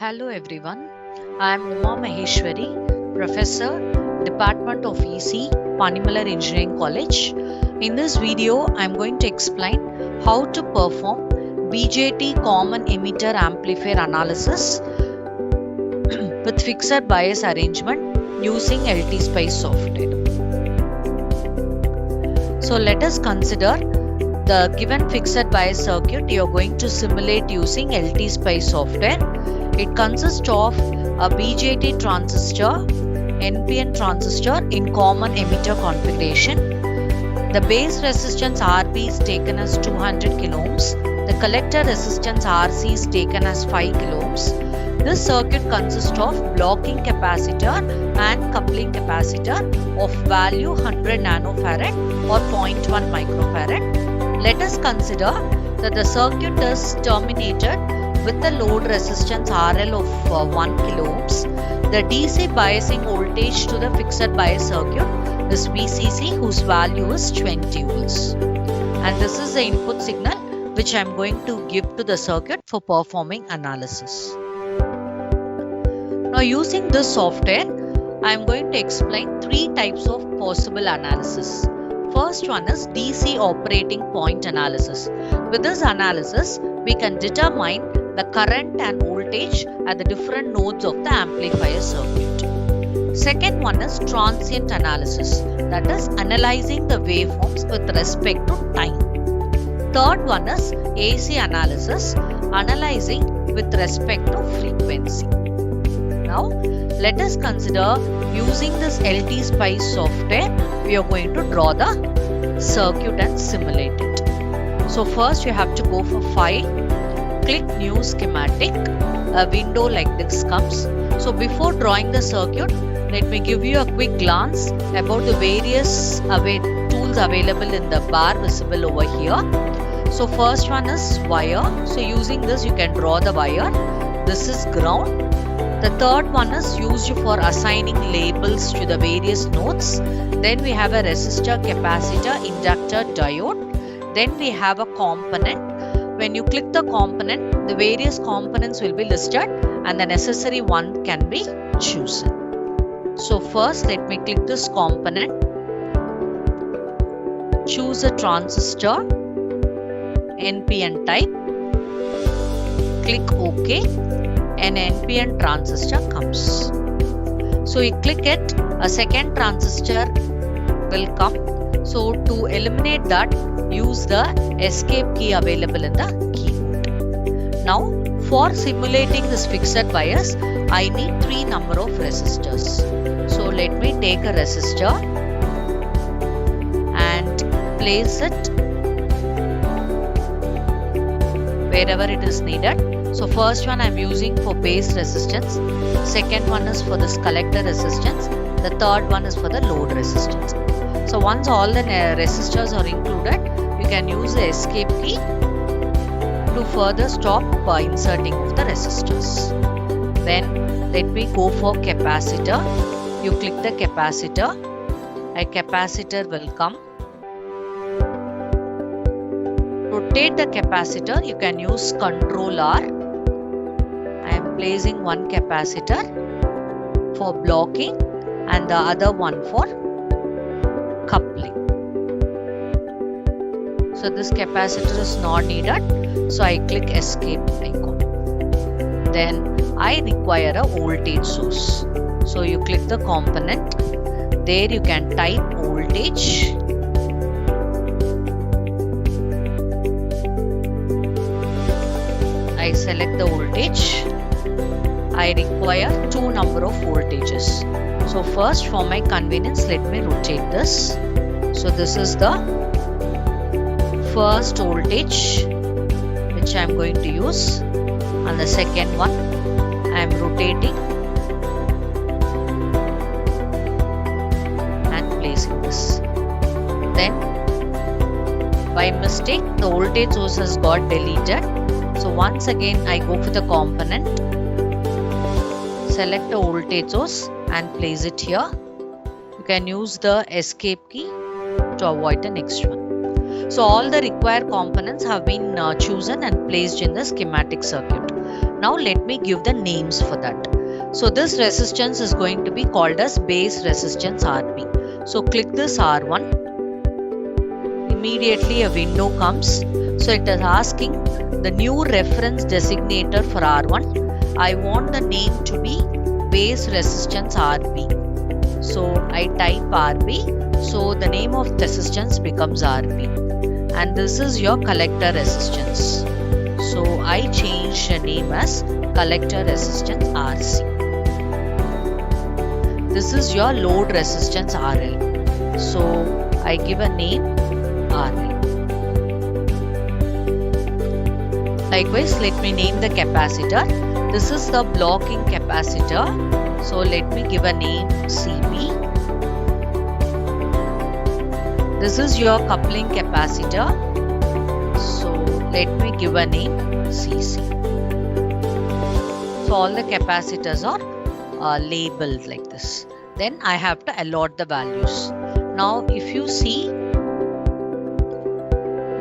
Hello everyone, I am Uma Maheshwari, Professor, Department of EC, Panimalar Engineering College. In this video, I am going to explain how to perform BJT common emitter amplifier analysis with fixed bias arrangement using LTSpice software. So let us consider the given fixed bias circuit you are going to simulate using LTSpice software. It consists of a BJT transistor, NPN transistor in common emitter configuration. The base resistance RB is taken as 200 kilo ohms. The collector resistance RC is taken as 5 kilo ohms. This circuit consists of blocking capacitor and coupling capacitor of value 100 nanofarad or 0.1 microfarad. Let us consider that the circuit is terminated with the load resistance RL of 1 kilo ohms. The DC biasing voltage to the fixed bias circuit is VCC, whose value is 20 volts. And this is the input signal which I am going to give to the circuit for performing analysis. Now using this software, I am going to explain three types of possible analysis. First one is DC operating point analysis. With this analysis, we can determine the current and voltage at the different nodes of the amplifier circuit. Second one is transient analysis, that is analyzing the waveforms with respect to time. Third one is AC analysis, analyzing with respect to frequency. Now let us consider using this LTSpice software, we are going to draw the circuit and simulate it. So first you have to go for File, click New Schematic, a window like this comes. So before drawing the circuit, let me give you a quick glance about the various tools available in the bar visible over here. So first one is wire. So using this you can draw the wire. This is ground. The third one is used for assigning labels to the various nodes. Then we have a resistor, capacitor, inductor, diode. Then we have a component. When you click the component, the various components will be listed and the necessary one can be chosen. So first let me click this component. Choose a transistor, NPN type. Click OK. An NPN transistor comes. So you click it, a second transistor will come. So to eliminate that, use the escape key available in the keyboard. Now for simulating this fixed bias, I need 3 number of resistors. So let me take a resistor and place it wherever it is needed. So first one I am using for base resistance, second one is for this collector resistance, the third one is for the load resistance. So once all the resistors are included, you can use the escape key to further stop inserting of the resistors. Then let me go for capacitor. You click the capacitor, a capacitor will come. Rotate the capacitor, you can use Ctrl R. I am placing one capacitor for blocking and the other one for coupling. So this capacitor is not needed, so I click escape icon. Then I require a voltage source. So you click the component, there you can type voltage. I select the voltage. I require 2 number of voltages. So first for my convenience, let me rotate this. So this is the first voltage which I am going to use, and the second one I am rotating and placing this. Then by mistake the voltage source has got deleted. So once again I go for the component, select the voltage source and place it here. You can use the escape key to avoid the next one. So all the required components have been chosen and placed in the schematic circuit. Now let me give the names for that. So this resistance is going to be called as base resistance RB. So click this R1. Immediately a window comes. So it is asking the new reference designator for R1. I want the name to be base resistance RB. So I type RB. So the name of the resistance becomes RB. And this is your collector resistance. So I change the name as collector resistance RC. This is your load resistance RL. So I give a name RL. Likewise, let me name the capacitor. This is the blocking capacitor. So let me give a name CB. This is your coupling capacitor. So let me give a name CC. So all the capacitors are labeled like this. Then I have to allot the values. Now if you see,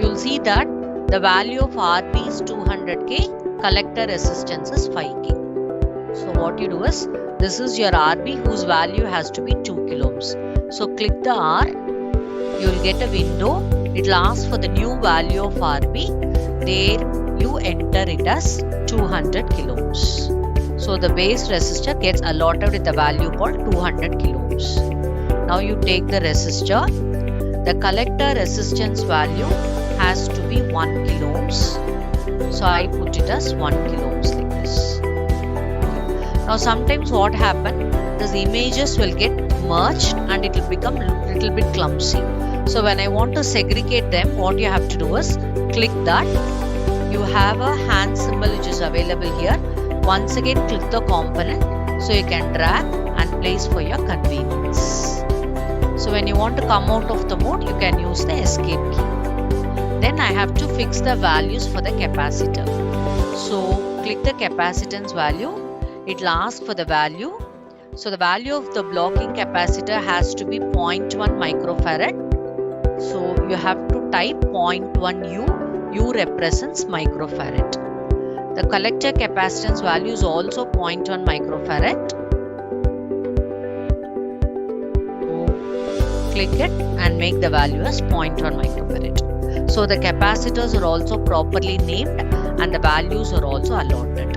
you'll see that the value of RB is 200k, collector resistance is 5k. So what you do is, this is your RB whose value has to be 2 kilo ohms. So click the R, you will get a window. It will ask for the new value of RB. There you enter it as 200 kilo ohms. So the base resistor gets allotted with a value called 200 kilo ohms. Now you take the resistor. The collector resistance value has to be 1 kilo ohms. So I put it as 1 kilo ohms like this. Now sometimes what happens, these images will get merged and it will become a little bit clumsy. So when I want to segregate them, what you have to do is click that. You have a hand symbol which is available here. Once again click the component so you can drag and place for your convenience. So when you want to come out of the mode, you can use the escape key. Then I have to fix the values for the capacitor. So click the capacitance value. It will ask for the value. So the value of the blocking capacitor has to be 0.1 microfarad. So you have to type 0.1 U. U represents microfarad. The collector capacitance value is also 0.1 microfarad. So click it and make the value as 0.1 microfarad. So the capacitors are also properly named and the values are also allotted.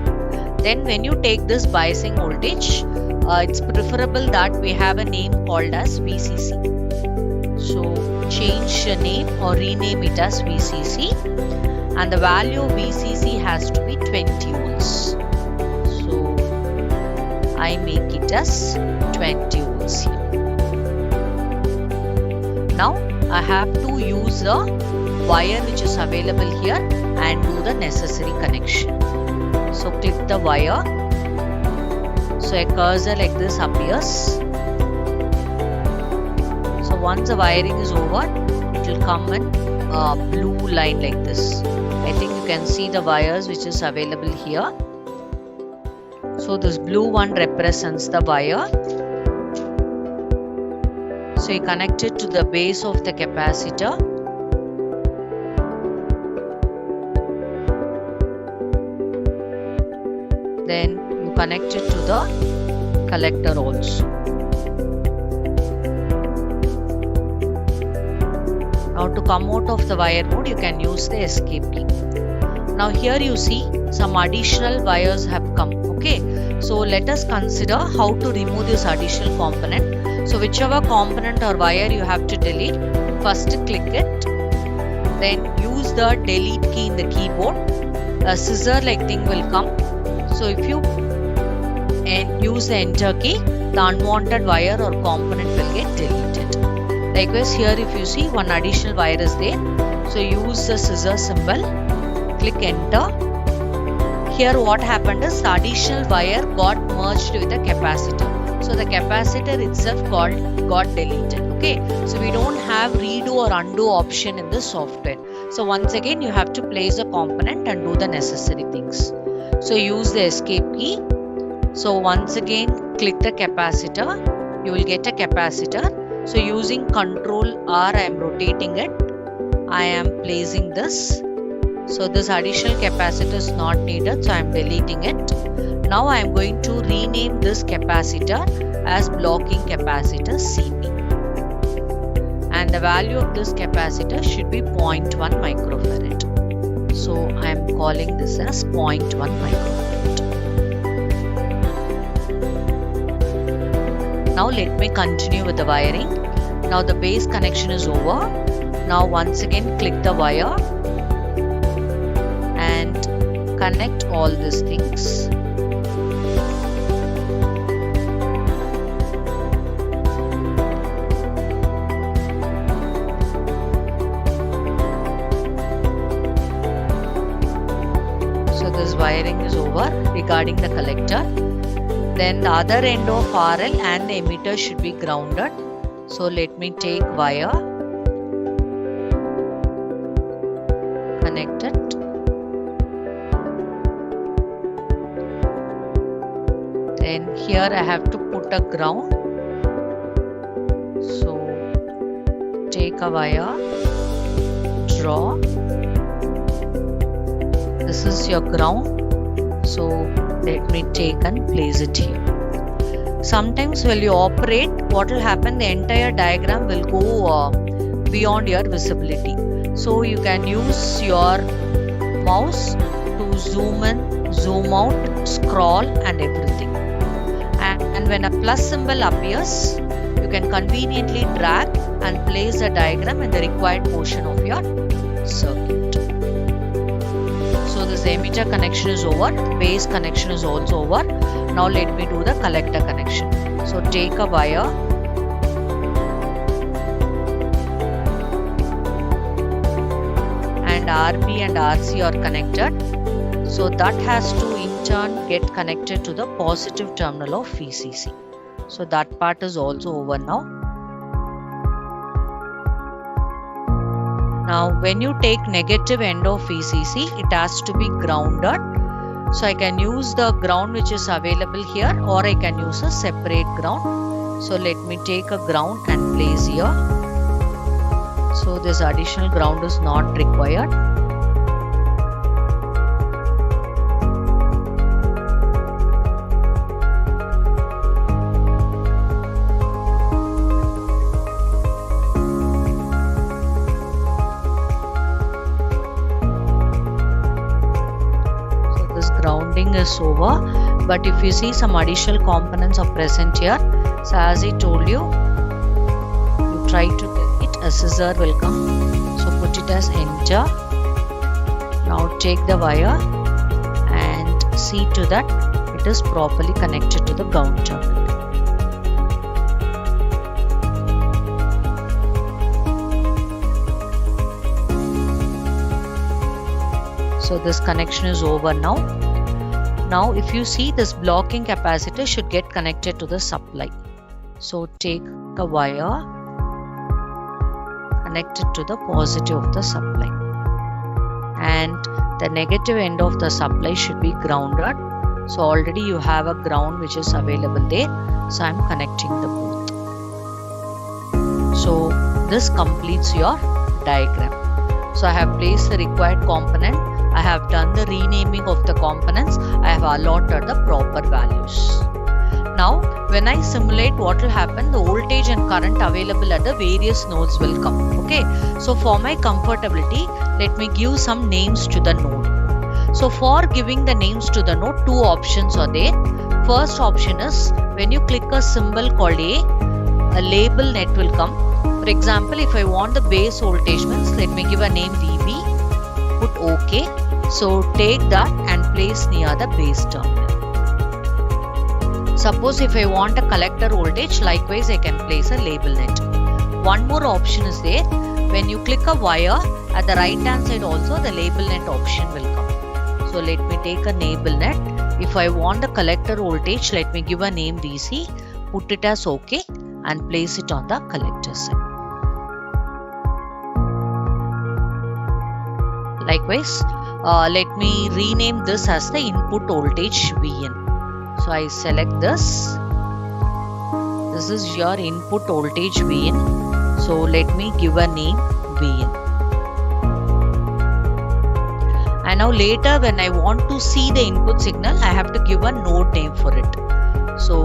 Then when you take this biasing voltage, it's preferable that we have a name called as VCC. So change the name or rename it as VCC. And the value of VCC has to be 20 volts. So I make it as 20 volts here. Now I have to use the wire which is available here and do the necessary connection. So click the wire. So a cursor like this appears. So once the wiring is over, it will come in a blue line like this. I think you can see the wires which is available here. So this blue one represents the wire. So you connect it to the base of the capacitor. Then you connect it to the collector also. Now to come out of the wire mode, you can use the escape key. Now here you see some additional wires have come. Okay, so let us consider how to remove this additional component. So whichever component or wire you have to delete, first click it. Then use the delete key in the keyboard. A scissor like thing will come. So if you use the enter key, the unwanted wire or component will get deleted. Likewise here if you see one additional wire is there. So use the scissor symbol, click enter. Here what happened is the additional wire got merged with the capacitor. So the capacitor itself got deleted. Okay, so we don't have redo or undo option in the software. So once again you have to place the component and do the necessary things. So use the escape key. So once again click the capacitor. You will get a capacitor. So using Ctrl R I am rotating it. I am placing this So this additional capacitor is not needed, so I am deleting it. Now I am going to rename this capacitor as blocking capacitor CP. And the value of this capacitor should be 0.1 microfarad. So I am calling this as 0.1 microfarad. Now let me continue with the wiring. Now the base connection is over. Now once again click the wire and connect all these things. So this wiring is over regarding the collector. Then the other end of RL and the emitter should be grounded. So let me take wire, connect it. Then here I have to put a ground. So take a wire, draw. This is your ground. So let me take and place it here. Sometimes when you operate, what will happen, the entire diagram will go beyond your visibility. So you can use your mouse to zoom in, zoom out, scroll and everything. And when a plus symbol appears, you can conveniently drag and place the diagram in the required portion of your circuit. So this emitter connection is over, base connection is also over. Now let me do the collector connection. So take a wire, and RB and RC are connected. So that has to in turn get connected to the positive terminal of VCC. So that part is also over now. Now when you take negative end of VCC, it has to be grounded. So I can use the ground which is available here, or I can use a separate ground. So let me take a ground and place here. So this additional ground is not required. Grounding is over, but if you see some additional components are present here. So as I told you, you try to get it, a scissor will come. So put it as enter. Now take the wire and see to that it is properly connected to the ground terminal. So this connection is over now. Now if you see, this blocking capacitor should get connected to the supply. So take a wire, connect it to the positive of the supply. And the negative end of the supply should be grounded. So already you have a ground which is available there. So I am connecting the both. So this completes your diagram. So I have placed the required component. I have done the renaming of the components. I have allotted the proper values. Now when I simulate, what will happen, the voltage and current available at the various nodes will come. Okay, so for my comfortability, let me give some names to the node. So for giving the names to the node, two options are there. First option is when you click a symbol called a label net will come. For example, if I want the base voltage means, let me give a name VB, put OK. So take that and place near the base terminal. Suppose if I want a collector voltage, likewise I can place a label net. One more option is there. When you click a wire, at the right hand side also the label net option will come. So let me take a label net. If I want a collector voltage, let me give a name VC, put it as OK and place it on the collector side. Likewise, let me rename this as the input voltage Vn. So I select this. This is your input voltage Vn. So let me give a name Vn. And now later when I want to see the input signal, I have to give a node name for it. So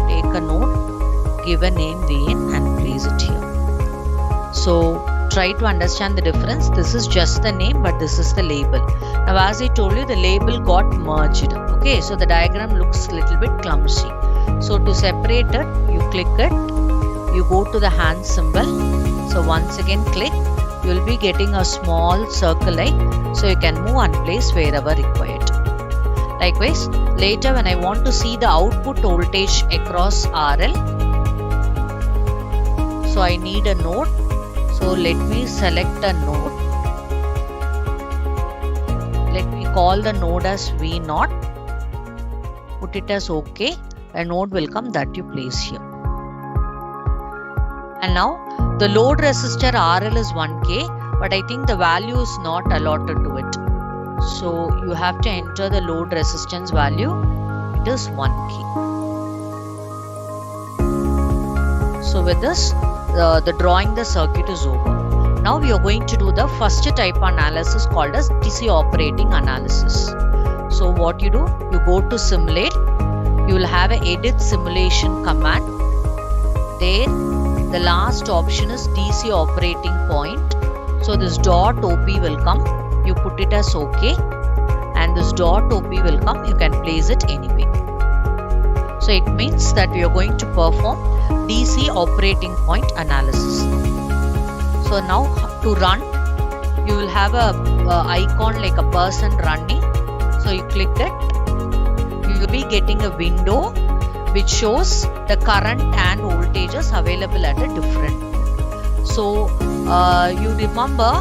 take a node, give a name Vn and place it here. So try to understand the difference. This is just the name, but this is the label. Now as I told you, the label got merged. Okay, so the diagram looks a little bit clumsy. So to separate it, you click it, you go to the hand symbol. So once again click, you will be getting a small circle like, so you can move and place wherever required. Likewise, later when I want to see the output voltage across RL, so I need a node. So let me select a node. Let me call the node as V0. Put it as OK. A node will come that you place here. And now the load resistor RL is 1K, but I think the value is not allotted to it. So you have to enter the load resistance value. It is 1K. So with this, the drawing the circuit is over. Now we are going to do the first type analysis called as DC operating analysis. So what you do, you go to simulate. You will have an edit simulation command. There the last option is DC operating point. So this dot OP will come. You put it as OK. And this dot OP will come. You can place it anyway. So it means that we are going to perform DC operating point analysis. So now to run, you will have a icon like a person running. So you click it. You will be getting a window which shows the current and voltages available at a different node. So you remember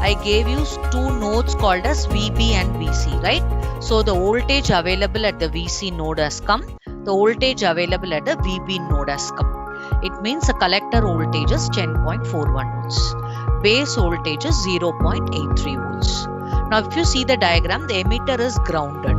I gave you two nodes called as VB and VC, right? So the voltage available at the VC node has come. The voltage available at the VB node has come. It means the collector voltage is 10.41 volts. Base voltage is 0.83 volts. Now if you see the diagram, the emitter is grounded.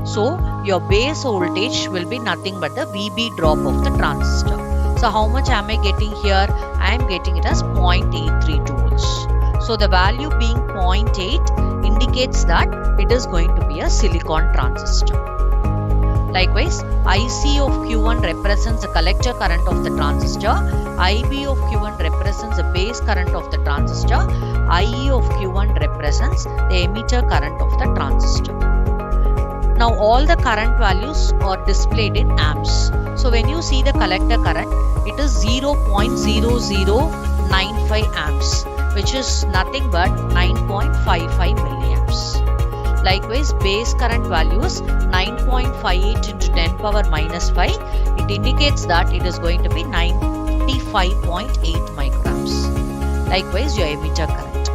So your base voltage will be nothing but the VB drop of the transistor. So how much am I getting here? I am getting it as 0.832 volts. So the value being 0.8 indicates that it is going to be a silicon transistor. Likewise, IC of Q1 represents the collector current of the transistor. IB of Q1 represents the base current of the transistor. IE of Q1 represents the emitter current of the transistor. Now all the current values are displayed in amps. So when you see the collector current, it is 0.0095 amps, which is nothing but 9.55 milliamps. Likewise, base current value is 9.58 into 10 power minus 5. It indicates that it is going to be 95.8 microamps. Likewise, your emitter current.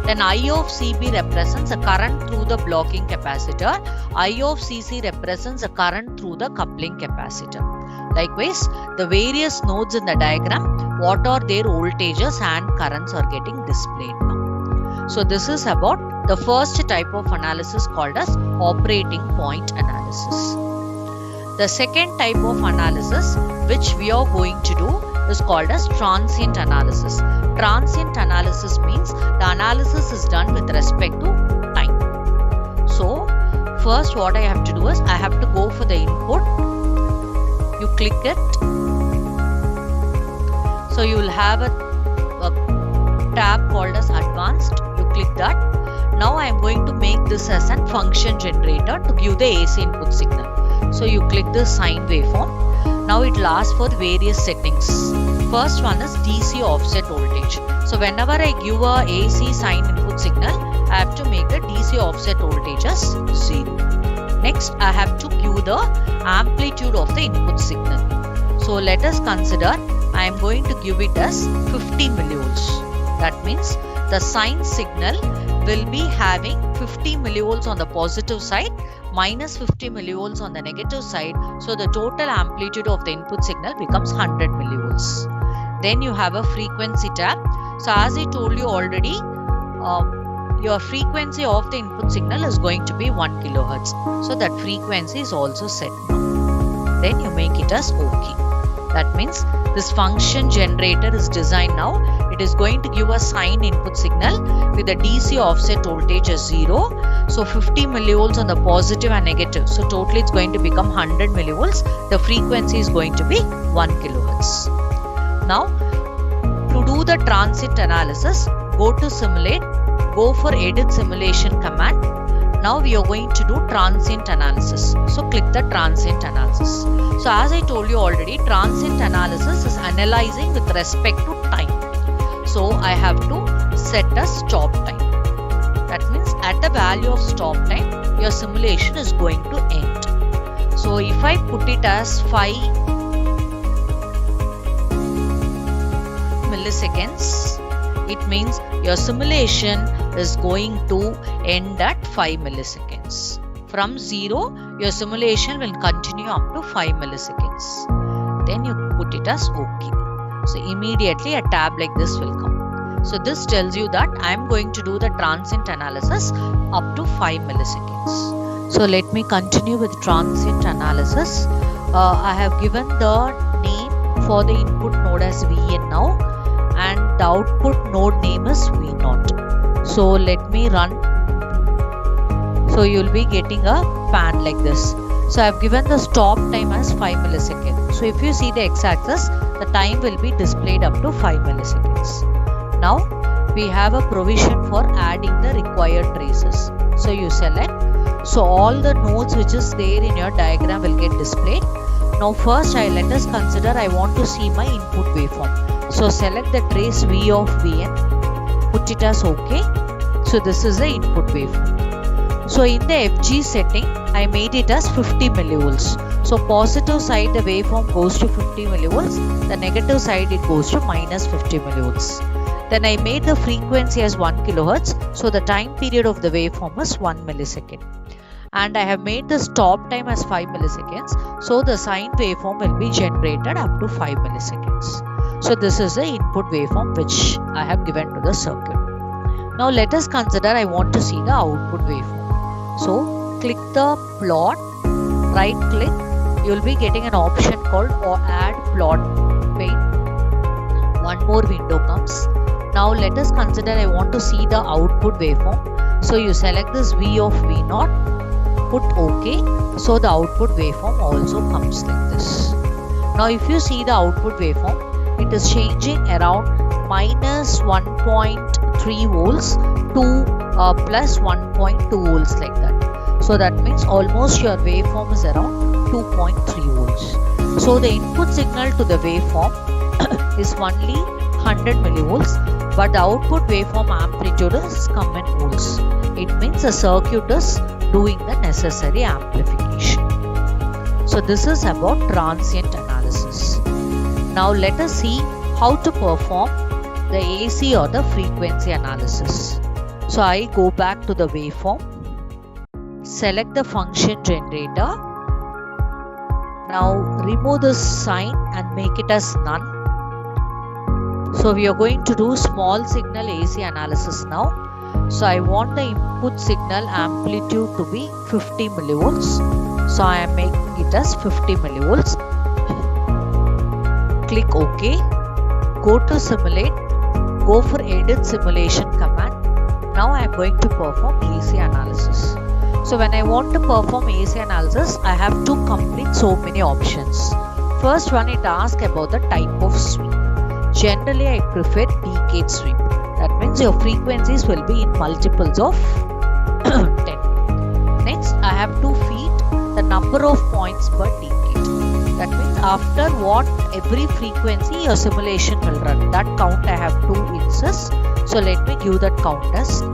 Then I of CB represents a current through the blocking capacitor. I of CC represents a current through the coupling capacitor. Likewise, the various nodes in the diagram, what are their voltages and currents are getting displayed now. So this is about the first type of analysis called as operating point analysis. The second type of analysis which we are going to do is called as transient analysis. Transient analysis means the analysis is done with respect to time. So first what I have to do is I have to go for the input. You click it. So you will have a tab called as advanced. You click that. Now I am going to make this as a function generator to give the AC input signal. So you click the sine waveform. Now it will ask for various settings. First one is DC offset voltage. So whenever I give a AC sine input signal, I have to make the DC offset voltage as 0. Next, I have to give the amplitude of the input signal. So let us consider I am going to give it as 50 millivolts. That means the sine signal will be having 50 millivolts on the positive side, minus 50 millivolts on the negative side. So the total amplitude of the input signal becomes 100 millivolts. Then you have a frequency tab. So as I told you already, your frequency of the input signal is going to be 1 kilohertz. So that frequency is also set now. Then you make it as OK. That means This function generator is designed now. It is going to give a sine input signal with a DC offset voltage as 0. So 50 millivolts on the positive and negative. So totally it's going to become 100 millivolts. The frequency is going to be 1 kilohertz. Now to do the transient analysis, go to simulate, go for edit simulation command. Now we are going to do transient analysis. So click the transient analysis. So as I told you already, transient analysis is analyzing with respect to time. So I have to set a stop time. That means at the value of stop time, your simulation is going to end. So if I put it as 5 milliseconds, it means your simulation is going to end at 5 milliseconds. From 0, your simulation will continue up to 5 milliseconds. Then you put it as OK. So immediately a tab like this will come. So this tells you that I am going to do the transient analysis up to 5 milliseconds. So let me continue with transient analysis. I have given the name for the input node as Vn now, and the output node name is V0. So let me run. So you will be getting a pan like this. So I have given the stop time as 5 milliseconds. So if you see the x-axis, the time will be displayed up to 5 milliseconds. Now we have a provision for adding the required traces. So you select. So all the nodes which is there in your diagram will get displayed. Now first let us consider I want to see my input waveform. So select the trace V of Vn, put it as OK. So this is the input waveform. So in the FG setting, I made it as 50 millivolts. So positive side the waveform goes to 50 millivolts, the negative side it goes to minus 50 millivolts. Then I made the frequency as 1 kilohertz. So the time period of the waveform is 1 millisecond. And I have made the stop time as 5 milliseconds. So the sine waveform will be generated up to 5 milliseconds. So this is the input waveform which I have given to the circuit. Now let us consider I want to see the output waveform. So click the plot, right click, you will be getting an option called add plot pane. One more window comes. Now let us consider I want to see the output waveform. So you select this V of V0, put OK. So the output waveform also comes like this. Now if you see the output waveform, it is changing around minus 1.3 volts to plus 1.2 volts like that. So that means almost your waveform is around 2.3 volts. So the input signal to the waveform is only 100 millivolts, but the output waveform amplitude is come in volts. It means the circuit is doing the necessary amplification. So this is about transient analysis. Now let us see how to perform the AC or the frequency analysis. So I go back to the waveform, select the function generator. Now remove this sign and make it as none. So we are going to do small signal AC analysis now. So I want the input signal amplitude to be 50 millivolts. So I am making it as 50 millivolts. Click OK. Go to simulate. Go for edit simulation command. Now I am going to perform AC analysis. So when I want to perform AC analysis, I have to complete so many options. First one, it asks about the type of sweep. Generally, I prefer decade sweep. That means your frequencies will be in multiples of 10. Next, I have to feed the number of points per decade. That means after what every frequency your simulation will run. That count I have to insist. So let me give that count as 10.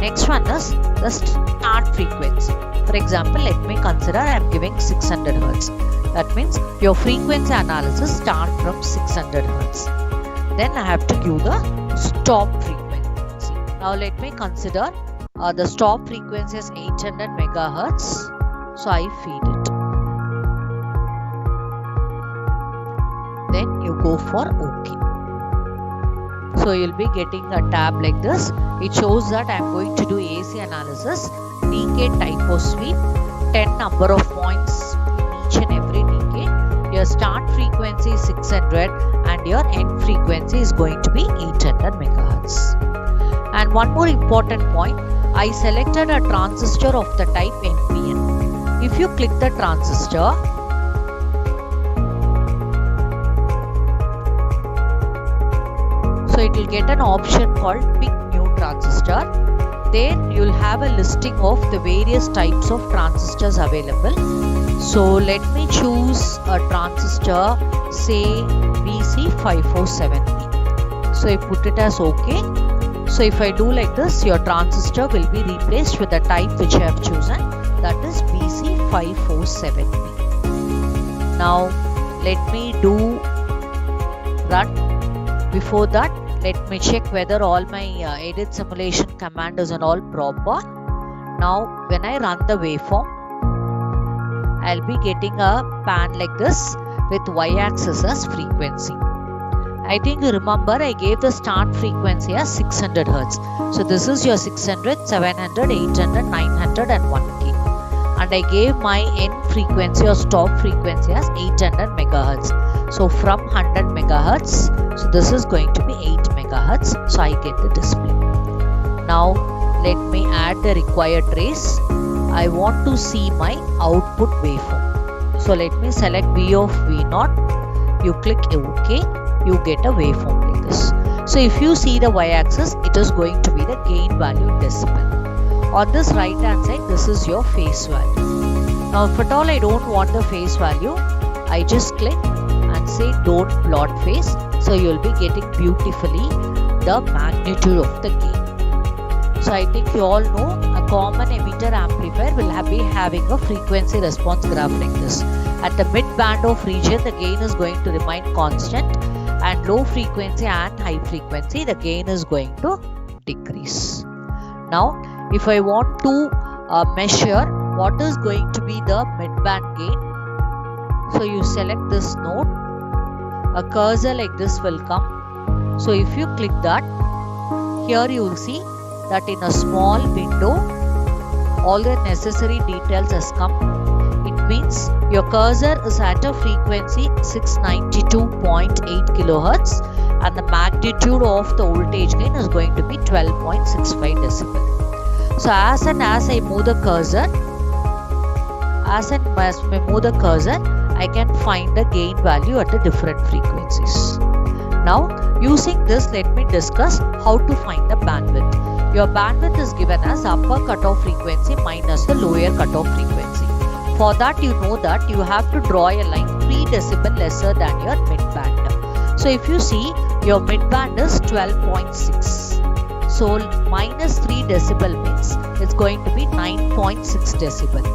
Next one is the start frequency. For example, let me consider I am giving 600 Hz. That means your frequency analysis start from 600 Hz. Then I have to give the stop frequency. Now let me consider the stop frequency is 800 megahertz. So I feed it. Then you go for OK. So you'll be getting a tab like this. It shows that I am going to do AC analysis, decade type of sweep, 10 number of points in each and every decade. Your your start frequency is 600 and your end frequency is going to be 800 megahertz. And one more important point, I selected a transistor of the type NPN. If you click the transistor, so it will get an option called pick new transistor. There you will have a listing of the various types of transistors available. So let me choose a transistor, say BC547B. So I put it as OK. So if I do like this, your transistor will be replaced with the type which I have chosen, that is BC547B. Now let me do run. Before that, let me check whether all my edit simulation command is and all proper. Now when I run the waveform, I'll be getting a pan like this with y-axis as frequency. I think you remember I gave the start frequency as 600 Hz. So this is your 600, 700, 800, 900 and 1K. And I gave my end frequency or stop frequency as 800 megahertz. So from 100 megahertz, so this is going to be 8 megahertz. So I get the display. Now let me add the required trace. I want to see my output waveform. So let me select V of V0. You click OK. You get a waveform like this. So if you see the y-axis, it is going to be the gain value in decibel. On this right hand side, this is your phase value. Now if at all I don't want the phase value, I just click and say don't plot phase. So you will be getting beautifully the magnitude of the gain. So I think you all know a common emitter amplifier will be having a frequency response graph like this. At the mid band of region, the gain is going to remain constant, and low frequency and high frequency, the gain is going to decrease. Now if I want to measure what is going to be the mid-band gain, so you select this node, a cursor like this will come. So if you click that, here you will see that in a small window all the necessary details has come. It means your cursor is at a frequency 692.8 kilohertz and the magnitude of the voltage gain is going to be 12.65 decibel. So as I move the cursor, I can find the gain value at the different frequencies. Now using this, let me discuss how to find the bandwidth. Your bandwidth is given as upper cutoff frequency minus the lower cutoff frequency. For that, you know that you have to draw a line 3 decibel lesser than your mid band. So if you see, your mid band is 12.6. So minus 3 decibel means it's going to be 9.6 decibel.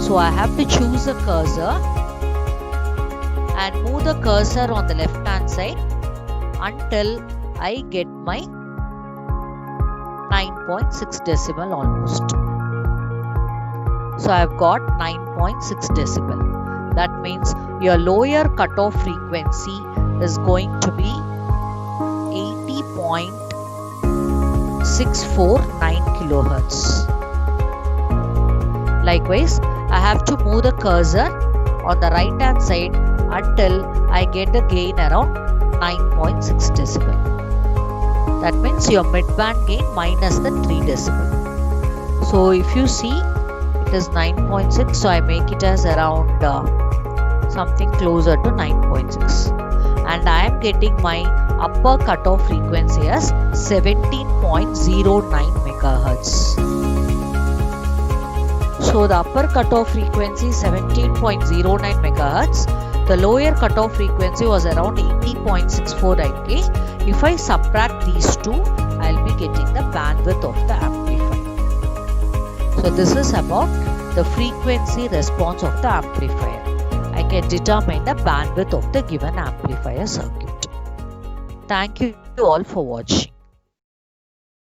So I have to choose a cursor and move the cursor on the left hand side until I get my 9.6 decibel almost. So I have got 9.6 decibel. That means your lower cutoff frequency is going to be 80.649 kilohertz. Likewise, I have to move the cursor on the right hand side until I get the gain around 9.6 decibel. That means your mid-band gain minus the 3 decibel. So if you see, it is 9.6, so I make it as around something closer to 9.6. And I am getting my upper cutoff frequency as 17.09 megahertz. So the upper cutoff frequency is 17.09 megahertz. The lower cutoff frequency was around 80.649K. If I subtract these two, I'll be getting the bandwidth of the amplifier. So this is about the frequency response of the amplifier. I can determine the bandwidth of the given amplifier circuit. Thank you all for watching.